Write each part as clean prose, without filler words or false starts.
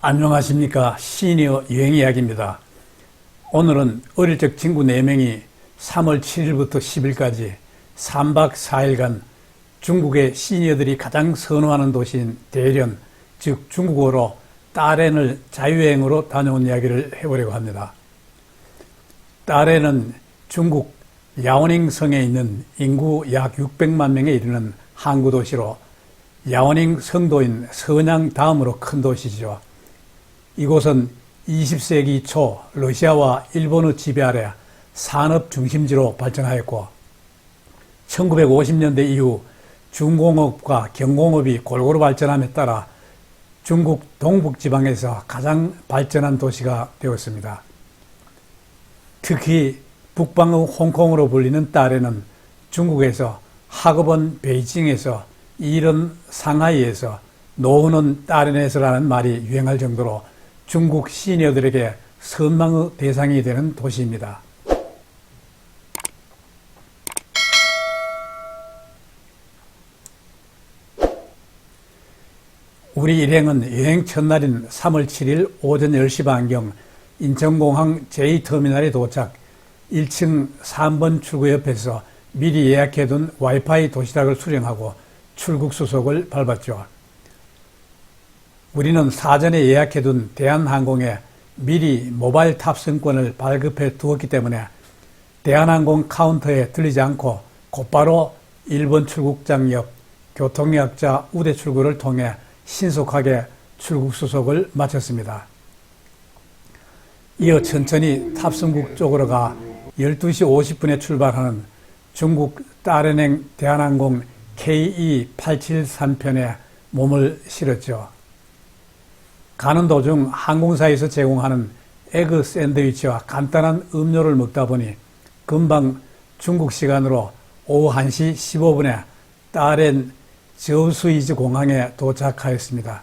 안녕하십니까. 시니어 여행이야기입니다. 오늘은 어릴 적 친구 4명이 3월 7일부터 10일까지 3박 4일간 중국의 시니어들이 가장 선호하는 도시인 대련, 즉 중국어로 따렌을 자유여행으로 다녀온 이야기를 해보려고 합니다. 따렌은 중국 야오닝 성에 있는 인구 약 600만 명에 이르는 항구 도시로 야오닝 성도인 선양 다음으로 큰 도시죠. 이곳은 20세기 초 러시아와 일본의 지배 아래 산업 중심지로 발전하였고 1950년대 이후 중공업과 경공업이 골고루 발전함에 따라 중국 동북지방에서 가장 발전한 도시가 되었습니다. 특히 북방의 홍콩으로 불리는 따렌은 중국에서 학업은 베이징에서 일은 상하이에서 노후는 따렌에서라는 말이 유행할 정도로 중국 시니어들에게 선망의 대상이 되는 도시입니다. 우리 일행은 여행 첫날인 3월 7일 오전 10시 반경 인천공항 제2터미널에 도착 1층 3번 출구 옆에서 미리 예약해둔 와이파이 도시락을 수령하고 출국 수속을 밟았죠. 우리는 사전에 예약해둔 대한항공에 미리 모바일 탑승권을 발급해 두었기 때문에 대한항공 카운터에 들리지 않고 곧바로 1번 출국장 옆 교통예약자 우대 출구를 통해 신속하게 출국 수속을 마쳤습니다. 이어 천천히 탑승국 쪽으로 가 12시 50분에 출발하는 중국 따렌행 대한항공 KE873편에 몸을 실었죠. 가는 도중 항공사에서 제공하는 에그 샌드위치와 간단한 음료를 먹다 보니 금방 중국 시간으로 오후 1시 15분에 따렌 저수이즈 공항에 도착하였습니다.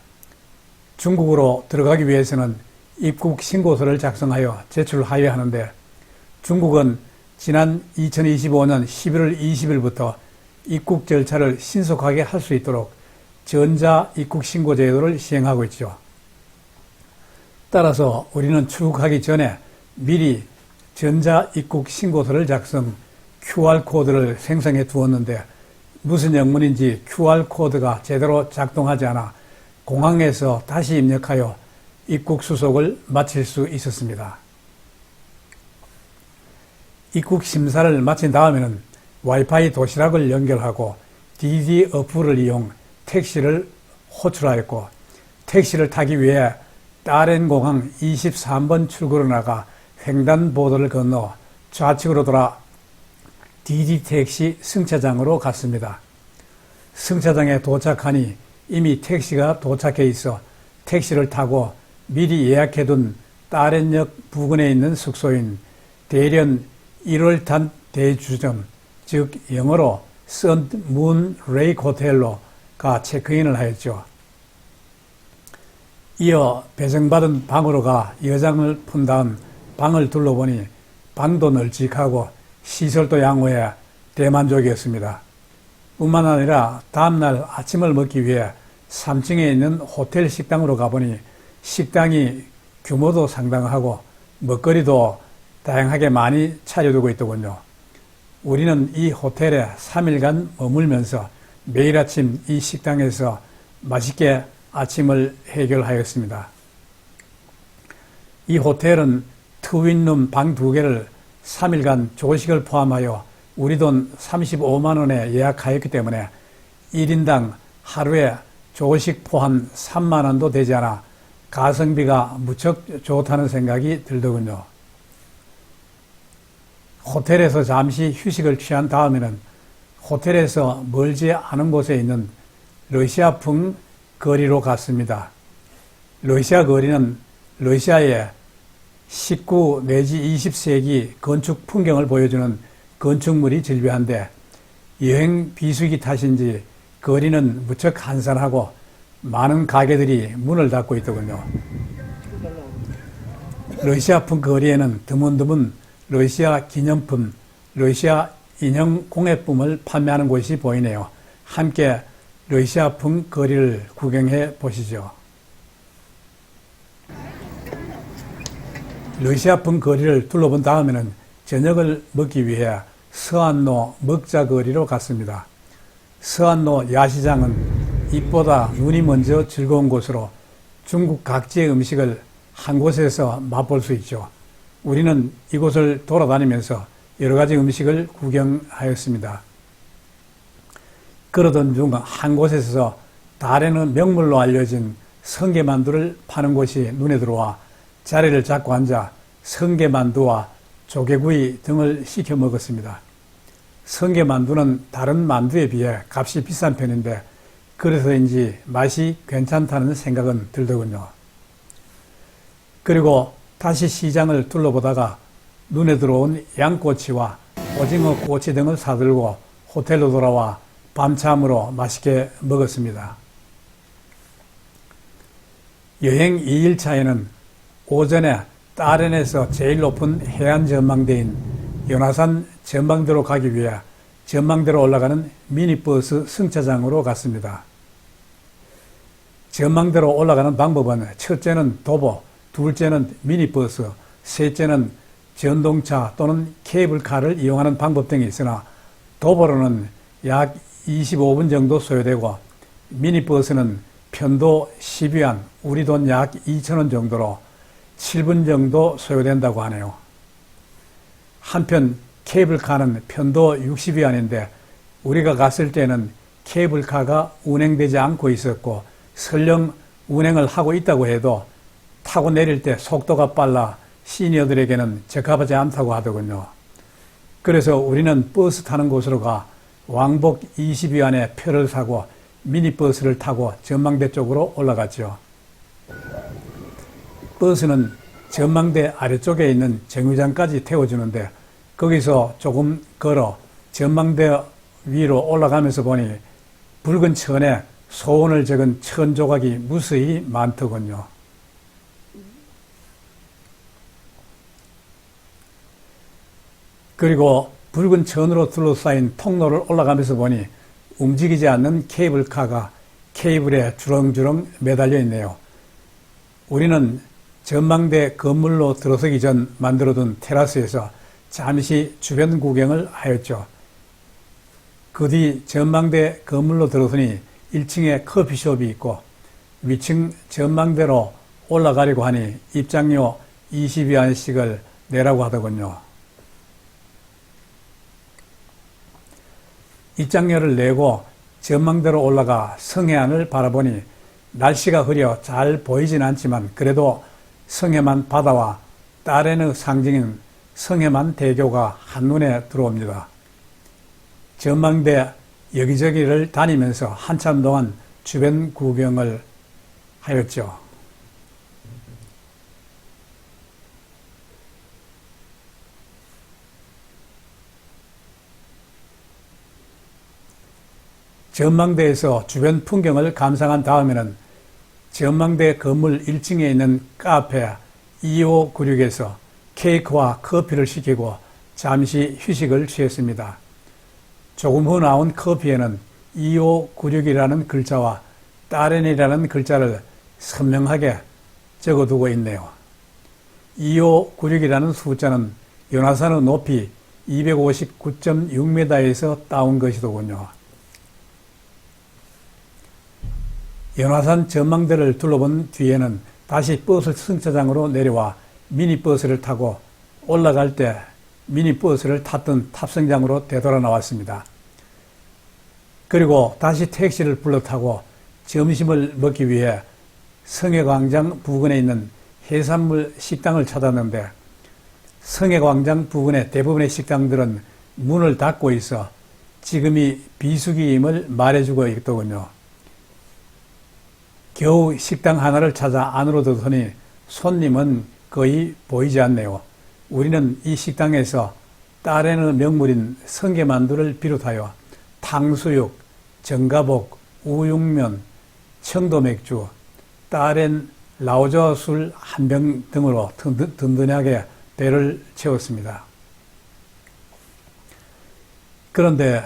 중국으로 들어가기 위해서는 입국 신고서를 작성하여 제출하여야 하는데 중국은 지난 2025년 11월 20일부터 입국 절차를 신속하게 할 수 있도록 전자 입국 신고 제도를 시행하고 있죠. 따라서 우리는 출국하기 전에 미리 전자 입국 신고서를 작성, QR코드를 생성해 두었는데 무슨 영문인지 QR코드가 제대로 작동하지 않아 공항에서 다시 입력하여 입국 수속을 마칠 수 있었습니다. 입국 심사를 마친 다음에는 와이파이 도시락을 연결하고 DiDi 어플을 이용 택시를 호출하였고 택시를 타기 위해 따렌공항 23번 출구로 나가 횡단보도를 건너 좌측으로 돌아 DiDi 택시 승차장으로 갔습니다. 승차장에 도착하니 이미 택시가 도착해 있어 택시를 타고 미리 예약해둔 따렌역 부근에 있는 숙소인 대련 1월탄 대주점, 즉 영어로 썬문 레이크 호텔로 가 체크인을 하였죠. 이어 배정받은 방으로 가 여장을 푼 다음 방을 둘러보니 방도 널찍하고 시설도 양호해 대만족이었습니다. 뿐만 아니라 다음날 아침을 먹기 위해 3층에 있는 호텔 식당으로 가보니 식당이 규모도 상당하고 먹거리도 다양하게 많이 차려두고 있더군요. 우리는 이 호텔에 3일간 머물면서 매일 아침 이 식당에서 맛있게 아침을 해결하였습니다. 이 호텔은 트윈룸 방 2개를 3일간 조식을 포함하여 우리 돈 35만 원에 예약하였기 때문에 1인당 하루에 조식 포함 3만 원도 되지 않아 가성비가 무척 좋다는 생각이 들더군요. 호텔에서 잠시 휴식을 취한 다음에는 호텔에서 멀지 않은 곳에 있는 러시아풍 거리로 갔습니다. 러시아 거리는 러시아의 19 내지 20세기 건축 풍경을 보여주는 건축물이 즐비한데 여행 비수기 탓인지 거리는 무척 한산하고 많은 가게들이 문을 닫고 있더군요. 러시아풍 거리에는 드문드문 러시아 기념품, 러시아 인형 공예품을 판매하는 곳이 보이네요. 함께 러시아풍 거리를 구경해 보시죠. 러시아풍 거리를 둘러본 다음에는 저녁을 먹기 위해 서안로 먹자거리로 갔습니다. 서안로 야시장은 입보다 눈이 먼저 즐거운 곳으로 중국 각지의 음식을 한 곳에서 맛볼 수 있죠. 우리는 이곳을 돌아다니면서 여러 가지 음식을 구경하였습니다. 그러던 중 한 곳에서 달에는 명물로 알려진 성게만두를 파는 곳이 눈에 들어와 자리를 잡고 앉아 성게만두와 조개구이 등을 시켜 먹었습니다. 성게만두는 다른 만두에 비해 값이 비싼 편인데 그래서인지 맛이 괜찮다는 생각은 들더군요. 그리고 다시 시장을 둘러보다가 눈에 들어온 양꼬치와 오징어 꼬치 등을 사들고 호텔로 돌아와 밤참으로 맛있게 먹었습니다. 여행 2일차에는 오전에 따렌에서 제일 높은 해안 전망대인 연화산 전망대로 가기 위해 전망대로 올라가는 미니버스 승차장으로 갔습니다. 전망대로 올라가는 방법은 첫째는 도보, 둘째는 미니버스, 셋째는 전동차 또는 케이블카를 이용하는 방법 등이 있으나 도보로는 약 25분 정도 소요되고 미니버스는 편도 10위안, 우리 돈 약 2,000원 정도로 7분 정도 소요된다고 하네요. 한편 케이블카는 편도 60위안인데 우리가 갔을 때는 케이블카가 운행되지 않고 있었고 설령 운행을 하고 있다고 해도 타고 내릴 때 속도가 빨라 시니어들에게는 적합하지 않다고 하더군요. 그래서 우리는 버스 타는 곳으로 가 왕복 20위안의 표를 사고 미니버스를 타고 전망대 쪽으로 올라갔죠. 버스는 전망대 아래쪽에 있는 정류장까지 태워주는데 거기서 조금 걸어 전망대 위로 올라가면서 보니 붉은 천에 소원을 적은 천 조각이 무수히 많더군요. 그리고 붉은 천으로 둘러싸인 통로를 올라가면서 보니 움직이지 않는 케이블카가 케이블에 주렁주렁 매달려 있네요. 우리는 전망대 건물로 들어서기 전 만들어둔 테라스에서 잠시 주변 구경을 하였죠. 그 뒤 전망대 건물로 들어서니 1층에 커피숍이 있고 위층 전망대로 올라가려고 하니 입장료 20위안씩을 내라고 하더군요. 입장료를 내고 전망대로 올라가 성해안을 바라보니 날씨가 흐려 잘 보이진 않지만 그래도 성해만 바다와 따렌의 상징인 성해만 대교가 한눈에 들어옵니다. 전망대 여기저기를 다니면서 한참 동안 주변 구경을 하였죠. 전망대에서 주변 풍경을 감상한 다음에는 전망대 건물 1층에 있는 카페 2596에서 케이크와 커피를 시키고 잠시 휴식을 취했습니다. 조금 후 나온 커피에는 2596이라는 글자와 따렌이라는 글자를 선명하게 적어두고 있네요. 2596이라는 숫자는 연화산의 높이 259.6m에서 따온 것이더군요. 연화산 전망대를 둘러본 뒤에는 다시 버스 승차장으로 내려와 미니버스를 타고 올라갈 때 미니버스를 탔던 탑승장으로 되돌아 나왔습니다. 그리고 다시 택시를 불러 타고 점심을 먹기 위해 성해광장 부근에 있는 해산물 식당을 찾았는데 성해광장 부근의 대부분의 식당들은 문을 닫고 있어 지금이 비수기임을 말해주고 있더군요. 겨우 식당 하나를 찾아 안으로 들어서니 손님은 거의 보이지 않네요. 우리는 이 식당에서 따렌의 명물인 성게만두를 비롯하여 탕수육, 전가복, 우육면, 청도맥주, 따렌 라오저 술 한 병 등으로 든든하게 배를 채웠습니다. 그런데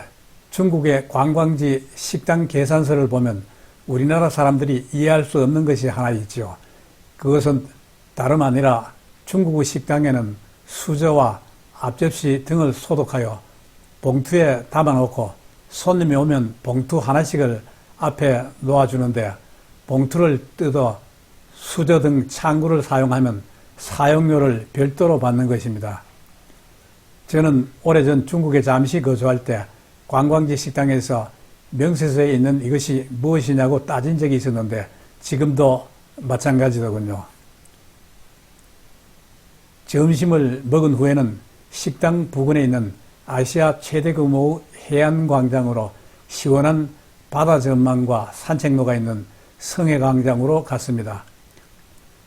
중국의 관광지 식당 계산서를 보면 우리나라 사람들이 이해할 수 없는 것이 하나 있죠. 그것은 다름 아니라 중국의 식당에는 수저와 앞접시 등을 소독하여 봉투에 담아놓고 손님이 오면 봉투 하나씩을 앞에 놓아주는데 봉투를 뜯어 수저 등 창구를 사용하면 사용료를 별도로 받는 것입니다. 저는 오래전 중국에 잠시 거주할 때 관광지 식당에서 명세서에 있는 이것이 무엇이냐고 따진 적이 있었는데 지금도 마찬가지더군요. 점심을 먹은 후에는 식당 부근에 있는 아시아 최대 규모의 해안광장으로 시원한 바다 전망과 산책로가 있는 성해광장으로 갔습니다.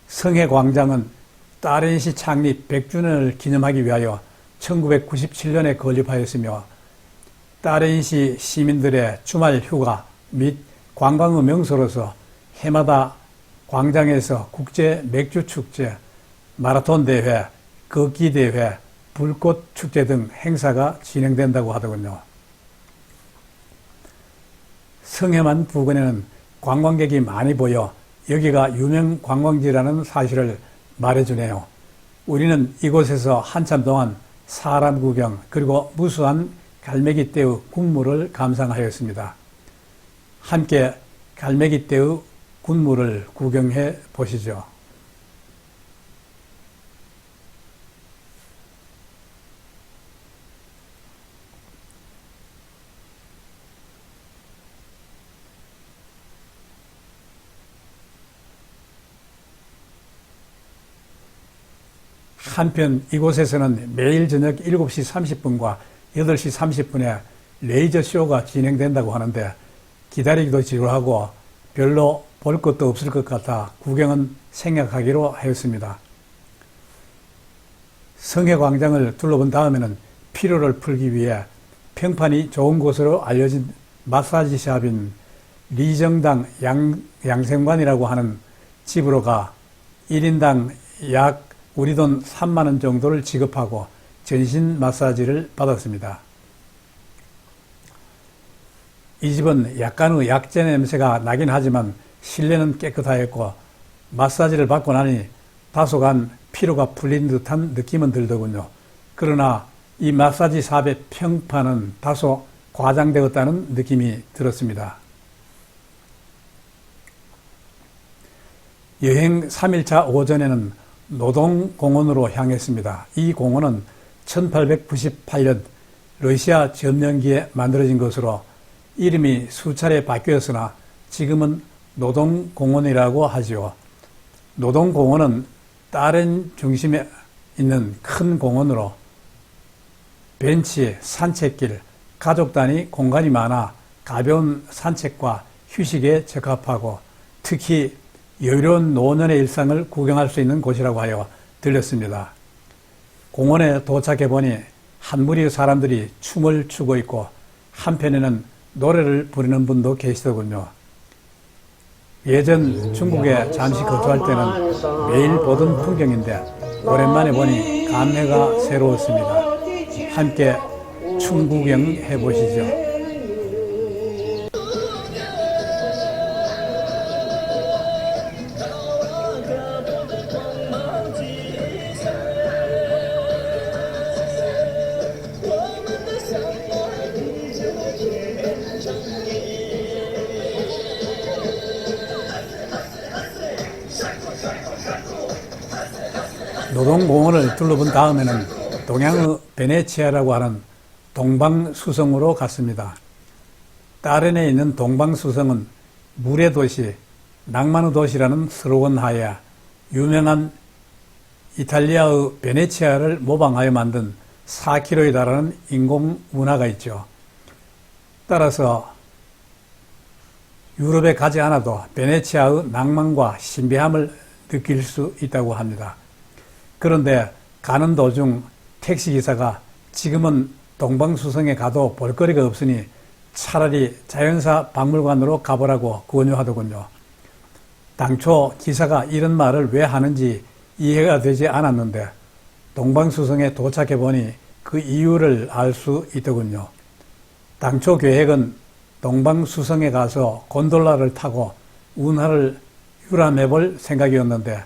성해광장은 따렌시 창립 100주년을 기념하기 위하여 1997년에 건립하였으며 따렌시 시민들의 주말 휴가 및 관광의 명소로서 해마다 광장에서 국제 맥주 축제, 마라톤 대회, 걷기 대회, 불꽃 축제 등 행사가 진행된다고 하더군요. 성해만 부근에는 관광객이 많이 보여 여기가 유명 관광지라는 사실을 말해주네요. 우리는 이곳에서 한참 동안 사람 구경 그리고 무수한 갈매기떼의 군무를 감상하였습니다. 함께 갈매기떼의 군무를 구경해 보시죠. 한편 이곳에서는 매일 저녁 7시 30분과 8시 30분에 레이저 쇼가 진행된다고 하는데 기다리기도 지루하고 별로 볼 것도 없을 것 같아 구경은 생략하기로 하였습니다. 성해광장을 둘러본 다음에는 피로를 풀기 위해 평판이 좋은 곳으로 알려진 마사지샵인 리정당 양생관이라고 하는 집으로 가 1인당 약 우리 돈 3만 원 정도를 지급하고 전신 마사지를 받았습니다. 이 집은 약간의 약재 냄새가 나긴 하지만 실내는 깨끗하였고 마사지를 받고 나니 다소간 피로가 풀린 듯한 느낌은 들더군요. 그러나 이 마사지 샵의 평판은 다소 과장되었다는 느낌이 들었습니다. 여행 3일차 오전에는 노동공원으로 향했습니다. 이 공원은 1898년 러시아 점령기에 만들어진 것으로 이름이 수차례 바뀌었으나 지금은 노동공원이라고 하지요. 노동공원은 다른 중심에 있는 큰 공원으로 벤치, 산책길, 가족 단위 공간이 많아 가벼운 산책과 휴식에 적합하고 특히 여유로운 노년의 일상을 구경할 수 있는 곳이라고 하여 들렸습니다. 공원에 도착해 보니 한 무리의 사람들이 춤을 추고 있고 한편에는 노래를 부르는 분도 계시더군요. 예전 중국에 잠시 거주할 때는 매일 보던 풍경인데 오랜만에 보니 감회가 새로웠습니다. 함께 춤 구경해 보시죠. 노동공원을 둘러본 다음에는 동양의 베네치아라고 하는 동방수성으로 갔습니다. 따렌에 있는 동방수성은 물의 도시, 낭만의 도시라는 슬로건 하에 유명한 이탈리아의 베네치아를 모방하여 만든 4km에 달하는 인공운하가 있죠. 따라서 유럽에 가지 않아도 베네치아의 낭만과 신비함을 느낄 수 있다고 합니다. 그런데 가는 도중 택시기사가 지금은 동방수성에 가도 볼거리가 없으니 차라리 자연사 박물관으로 가보라고 권유하더군요. 당초 기사가 이런 말을 왜 하는지 이해가 되지 않았는데 동방수성에 도착해 보니 그 이유를 알 수 있더군요. 당초 계획은 동방수성에 가서 곤돌라를 타고 운하를 유람해 볼 생각이었는데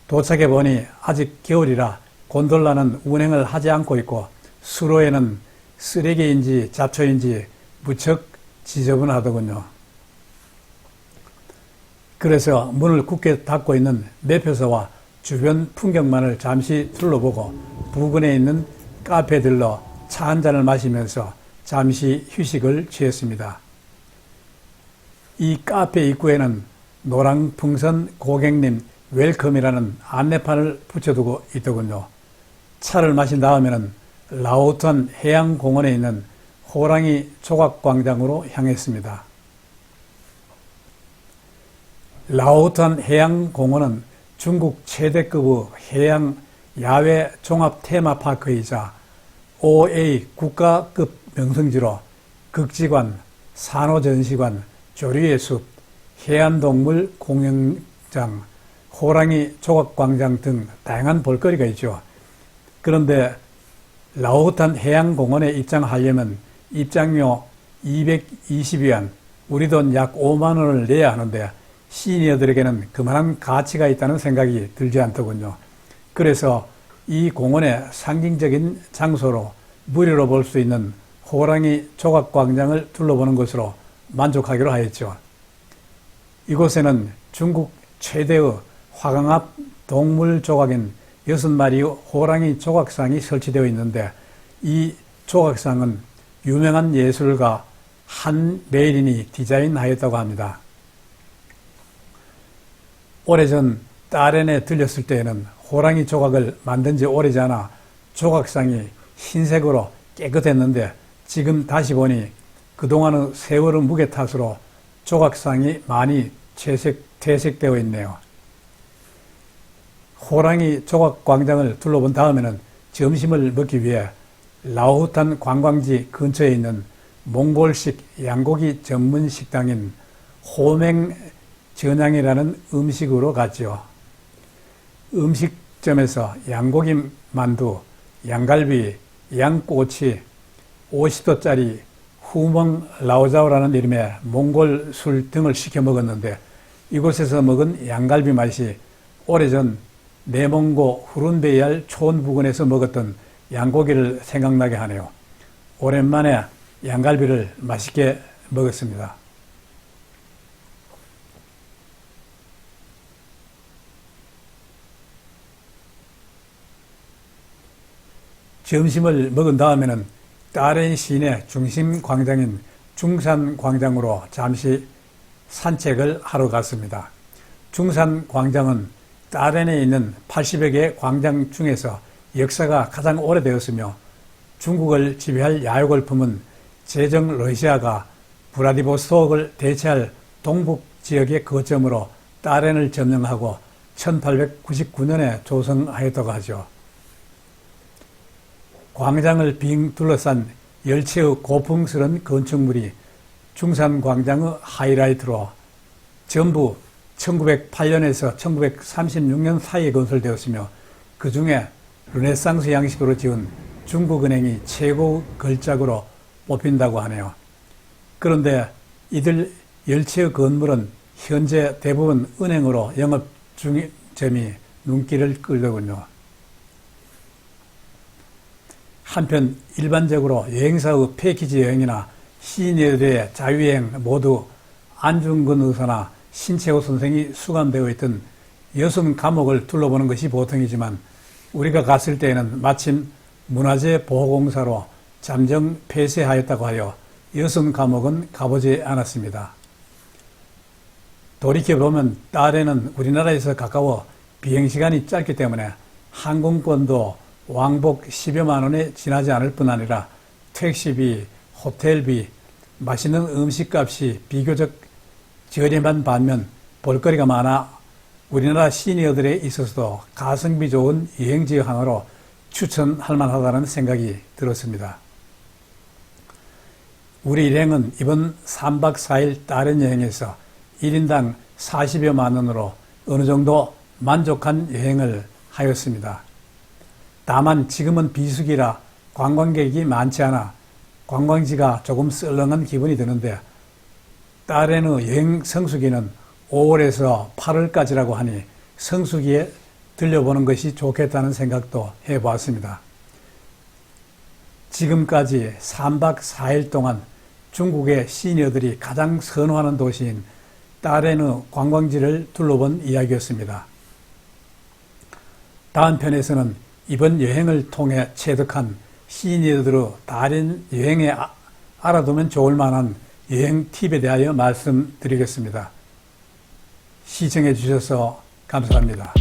도착해 보니 아직 겨울이라 곤돌라는 운행을 하지 않고 있고 수로에는 쓰레기인지 잡초인지 무척 지저분하더군요. 그래서 문을 굳게 닫고 있는 매표소와 주변 풍경만을 잠시 둘러보고 부근에 있는 카페에 들러 차 한 잔을 마시면서 잠시 휴식을 취했습니다. 이 카페 입구에는 노랑풍선 고객님 웰컴이라는 안내판을 붙여두고 있더군요. 차를 마신 다음에는 라오탄 해양공원에 있는 호랑이 조각광장으로 향했습니다. 라오탄 해양공원은 중국 최대급의 해양 야외 종합 테마파크이자 OA 국가급 명승지로 극지관, 산호전시관, 조류의 숲, 해안동물 공연장, 호랑이 조각광장 등 다양한 볼거리가 있죠. 그런데 라오탄 해양공원에 입장하려면 입장료 220위안, 우리 돈 약 5만 원을 내야 하는데 시니어들에게는 그만한 가치가 있다는 생각이 들지 않더군요. 그래서 이 공원의 상징적인 장소로 무료로 볼 수 있는 호랑이 조각광장을 둘러보는 것으로 만족하기로 하였죠. 이곳에는 중국 최대의 화강암 동물 조각인 6마리의 호랑이 조각상이 설치되어 있는데 이 조각상은 유명한 예술가 한메일인이 디자인하였다고 합니다. 오래전 다롄에 들렸을 때에는 호랑이 조각을 만든 지 오래지 않아 조각상이 흰색으로 깨끗했는데 지금 다시 보니 그동안의 세월의 무게 탓으로 조각상이 많이 퇴색되어 있네요. 호랑이 조각광장을 둘러본 다음에는 점심을 먹기 위해 라오탄 관광지 근처에 있는 몽골식 양고기 전문 식당인 호맹 전양이라는 음식으로 갔죠. 음식점에서 양고기 만두, 양갈비, 양꼬치, 50도짜리 후멍 라오자오라는 이름의 몽골 술 등을 시켜 먹었는데 이곳에서 먹은 양갈비 맛이 오래전 내몽고 후룬베이알 촌 부근에서 먹었던 양고기를 생각나게 하네요. 오랜만에 양갈비를 맛있게 먹었습니다. 점심을 먹은 다음에는 다롄 시내 중심 광장인 중산 광장으로 잠시 산책을 하러 갔습니다. 중산 광장은 다롄에 있는 80여 개 광장 중에서 역사가 가장 오래되었으며 중국을 지배할 야유골품은 제정 러시아가 브라디보스톡을 대체할 동북 지역의 거점으로 다롄을 점령하고 1899년에 조성하였다고 하죠. 광장을 빙 둘러싼 열채의 고풍스런 건축물이 중산광장의 하이라이트로 전부 1908년에서 1936년 사이에 건설되었으며 그 중에 르네상스 양식으로 지은 중국은행이 최고 걸작으로 뽑힌다고 하네요. 그런데 이들 열채의 건물은 현재 대부분 은행으로 영업 중점이 눈길을 끌더군요. 한편 일반적으로 여행사의 패키지 여행이나 시니어들의 자유여행 모두 안중근 의사나 신채호 선생이 수감되어 있던 여순 감옥을 둘러보는 것이 보통이지만 우리가 갔을 때에는 마침 문화재보호공사로 잠정 폐쇄하였다고 하여 여순 감옥은 가보지 않았습니다. 돌이켜보면 다롄은 우리나라에서 가까워 비행시간이 짧기 때문에 항공권도 왕복 10여만 원에 지나지 않을 뿐 아니라 택시비, 호텔비, 맛있는 음식값이 비교적 저렴한 반면 볼거리가 많아 우리나라 시니어들에 있어서도 가성비 좋은 여행지 하나로 추천할 만하다는 생각이 들었습니다. 우리 일행은 이번 3박 4일 다롄 여행에서 1인당 40여만 원으로 어느 정도 만족한 여행을 하였습니다. 다만 지금은 비수기라 관광객이 많지 않아 관광지가 조금 썰렁한 기분이 드는데 다롄의 여행 성수기는 5월에서 8월까지라고 하니 성수기에 들려보는 것이 좋겠다는 생각도 해보았습니다. 지금까지 3박 4일 동안 중국의 시니어들이 가장 선호하는 도시인 따레느 관광지를 둘러본 이야기였습니다. 다음 편에서는 이번 여행을 통해 체득한 시니어들의 다른 여행에 알아두면 좋을 만한 여행 팁에 대하여 말씀드리겠습니다. 시청해 주셔서 감사합니다.